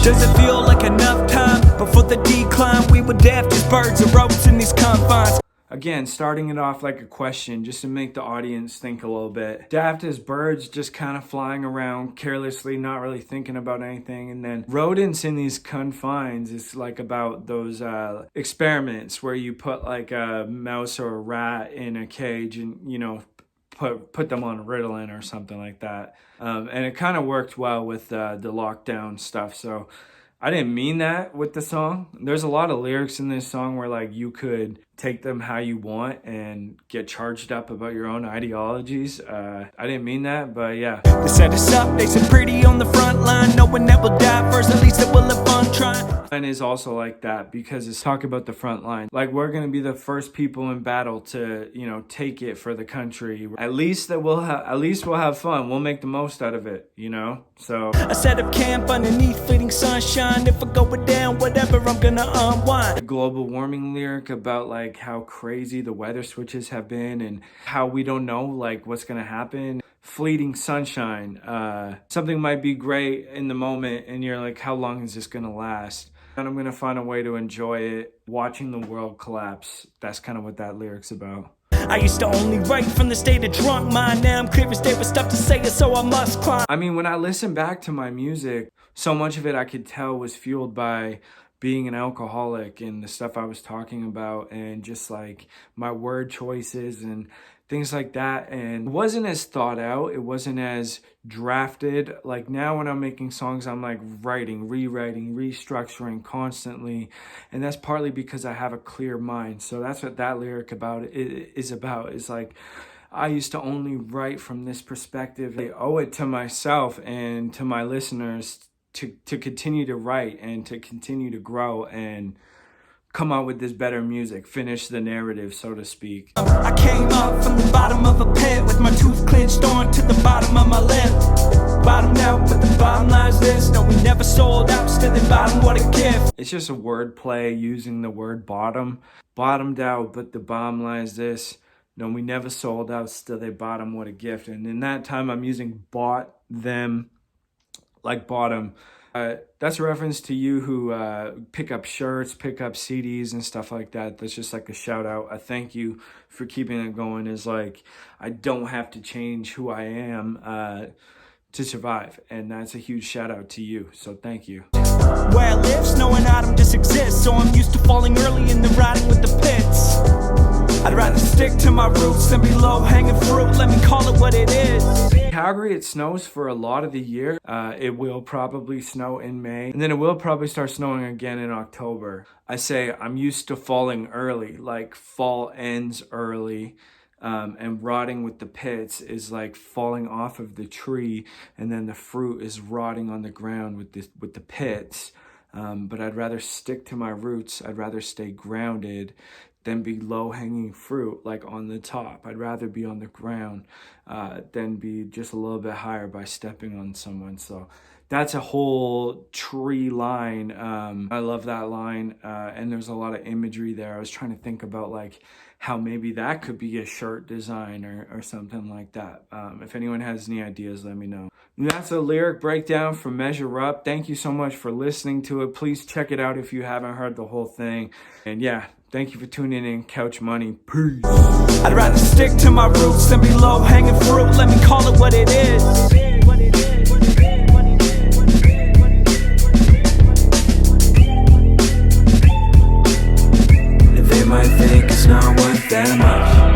Does it feel like enough time before the decline? We were daft as birds or ropes in these confines. Again, starting it off like a question just to make the audience think a little bit. Daft as birds, just kind of flying around carelessly, not really thinking about anything. And then rodents in these confines is like about those experiments where you put like a mouse or a rat in a cage and, you know, put them on Ritalin or something like that. And it kind of worked well with the lockdown stuff. So I didn't mean that with the song. There's a lot of lyrics in this song where like you could take them how you want and get charged up about your own ideologies. I didn't mean that, but yeah. They set us up, they said pretty on the front line. No one that will die first, at least it will have fun trying. And is also like that because it's talking about the front line. Like we're gonna be the first people in battle to, you know, take it for the country. At least we'll have fun. We'll make the most out of it, you know. So I set up camp underneath fleeting sunshine. If I go down, whatever, I'm gonna unwind. A global warming lyric about like how crazy the weather switches have been and how we don't know like what's gonna happen. Fleeting sunshine. Something might be great in the moment and you're like, how long is this gonna last? And I'm gonna find a way to enjoy it, watching the world collapse. That's kind of what that lyric's about. I used to only write from the state of drunk mind. Now I'm clear as day with stuff to say, so I must climb. I mean, when I listen back to my music, so much of it I could tell was fueled by being an alcoholic and the stuff I was talking about and just like my word choices and things like that. And it wasn't as thought out. It wasn't as drafted. Like now when I'm making songs, I'm like writing, rewriting, restructuring constantly. And that's partly because I have a clear mind. So that's what that lyric is about. It's like, I used to only write from this perspective. I owe it to myself and to my listeners to continue to write and to continue to grow and come out with this better music, finish the narrative, so to speak. I came up from the bottom of a pit with my tooth clenched on to the bottom of my lip. Bottomed out, but the bottom line's this. No, we never sold out, still the bottom, what a gift. It's just a word play using the word bottom. Bottomed out, but the bottom line's this. No, we never sold out, still they bottom, what a gift. And in that time, I'm using bought, them, like bottom. That's a reference to you who pick up shirts, pick up CDs and stuff like that. That's just like a shout out. A thank you for keeping it going. Is like, I don't have to change who I am to survive. And that's a huge shout out to you. So thank you. Where I live, snow and autumn just exist. So I'm used to falling early and then riding with the pits. I'd rather stick to my roots than be low-hanging fruit. Let me call it what it is. Calgary, it snows for a lot of the year. It will probably snow in May. And then it will probably start snowing again in October. I say I'm used to falling early. Like fall ends early. And rotting with the pits is like falling off of the tree. And then the fruit is rotting on the ground with the pits. But I'd rather stick to my roots. I'd rather stay grounded than be low-hanging fruit, like on the top. I'd rather be on the ground than be just a little bit higher by stepping on someone. So that's a whole tree line. I love that line. And there's a lot of imagery there. I was trying to think about like how maybe that could be a shirt design or something like that. If anyone has any ideas, let me know. And that's a lyric breakdown from Measure Up. Thank you so much for listening to it. Please check it out if you haven't heard the whole thing. And yeah, thank you for tuning in. Couch Money. Peace. I'd rather stick to my roots than be low-hanging fruit. Let me call it what it is. They might think it's not worth that much.